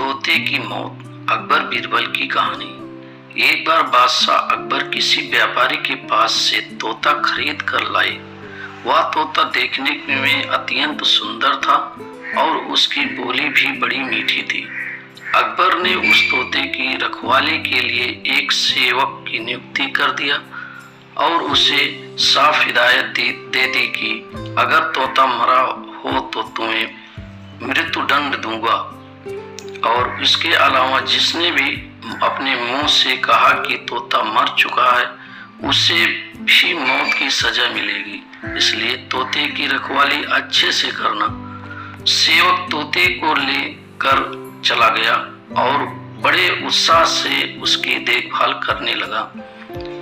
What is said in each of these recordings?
तोते की मौत। अकबर बीरबल की कहानी। एक बार बादशाह अकबर किसी व्यापारी के पास से तोता खरीद कर लाए। वह तोता देखने में अत्यंत सुंदर था और उसकी बोली भी बड़ी मीठी थी। अकबर ने उस तोते की रखवाली के लिए एक सेवक की नियुक्ति कर दिया और उसे साफ हिदायत दे दी कि अगर तोता मरा हो तो तुम्हें मृत्यु दंड दूंगा, और इसके अलावा जिसने भी अपने मुंह से कहा कि तोता मर चुका है उसे भी मौत की सजा मिलेगी, इसलिए तोते की रखवाली अच्छे से करना। सेवक तोते को लेकर चला गया और बड़े उत्साह से उसकी देखभाल करने लगा।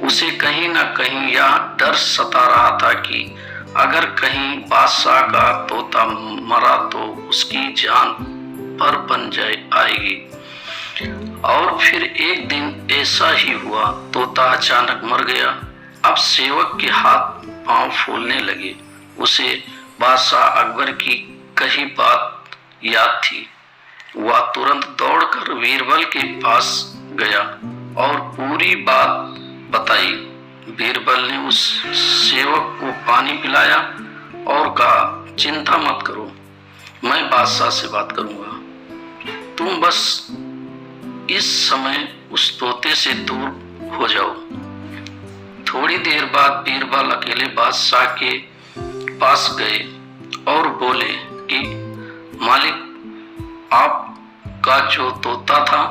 उसे कहीं ना कहीं यह डर सता रहा था कि अगर कहीं बादशाह का तोता मरा तो उसकी जान पर बन आएगी। और फिर एक दिन ऐसा ही हुआ, तोता अचानक मर गया। अब सेवक के हाथ पांव फूलने लगे। उसे बादशाह अकबर की कही बात याद थी। वह तुरंत दौड़कर बीरबल के पास गया और पूरी बात बताई। बीरबल ने उस सेवक को पानी पिलाया और कहा, चिंता मत करो, मैं बादशाह से बात करूंगा। तुम बस इस समय उस तोते से दूर हो जाओ। थोड़ी देर बाद बीरबल अकेले बादशाह के पास गए और बोले कि मालिक, आपका जो तोता था।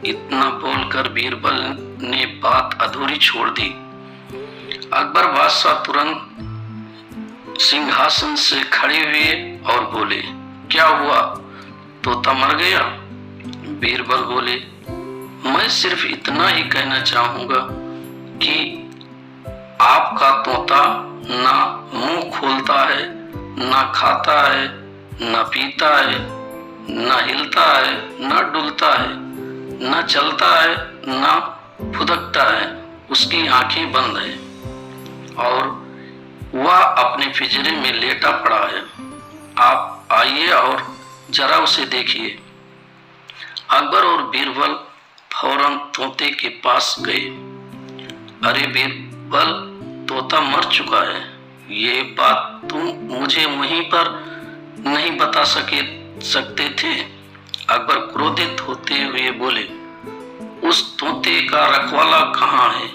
इतना बोलकर बीरबल ने बात अधूरी छोड़ दी। अकबर बादशाह तुरंत सिंहासन से खड़े हुए और बोले, क्या हुआ, तोता मर गया? बीरबल बोले, मैं सिर्फ इतना ही कहना चाहूंगा कि आपका तोता ना मुंह खोलता है, ना खाता है, ना पीता है, ना हिलता है, ना डुलता है, ना चलता है, ना फुदकता है। उसकी आंखें बंद है और वह अपने पिंजरे में लेटा पड़ा है। आप आइए और जरा उसे देखिए। अकबर और बीरबल फौरन तोते के पास गए। अरे बीरबल, तोता मर चुका है। ये बात तुम मुझे वहीं पर नहीं बता सकते थे? अकबर क्रोधित होते हुए बोले, उस तोते का रखवाला कहाँ है?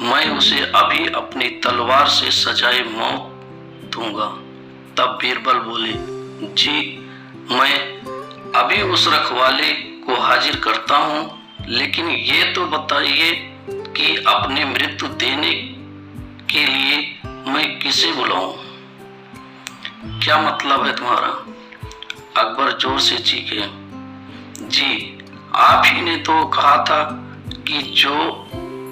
मैं उसे अभी अपनी तलवार से सजाए मौत दूंगा। तब बीरबल बोले, जी, मैं अभी उस रखवाले को हाजिर करता हूँ, लेकिन ये तो बताइए कि अपने मृत्यु देने के लिए मैं किसे बुलाऊं? क्या मतलब है तुम्हारा? अकबर जोर से चीखे, जी, आप ही ने तो कहा था कि जो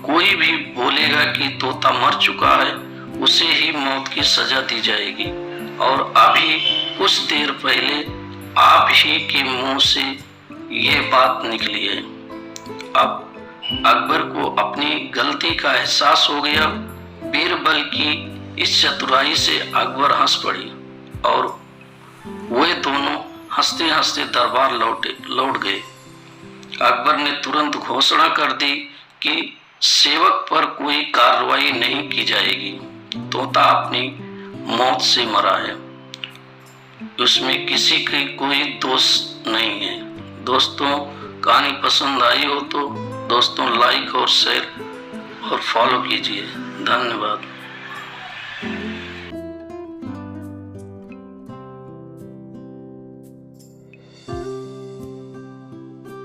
कोई भी बोलेगा कि तोता मर चुका है उसे ही मौत की सजा दी जाएगी, और अभी कुछ देर पहले आप ही के मुंह से ये बात निकली है। अब अकबर को अपनी गलती का एहसास हो गया। बीरबल की इस चतुराई से अकबर हंस पड़ी और वे दोनों हंसते हंसते दरबार लौट गए। अकबर ने तुरंत घोषणा कर दी कि सेवक पर कोई कार्रवाई नहीं की जाएगी। तोता अपनी मौत से मरा है, उसमें किसी की कोई दोष नहीं है। दोस्तों, कहानी पसंद आई हो तो दोस्तों लाइक और शेयर और फॉलो कीजिए। धन्यवाद।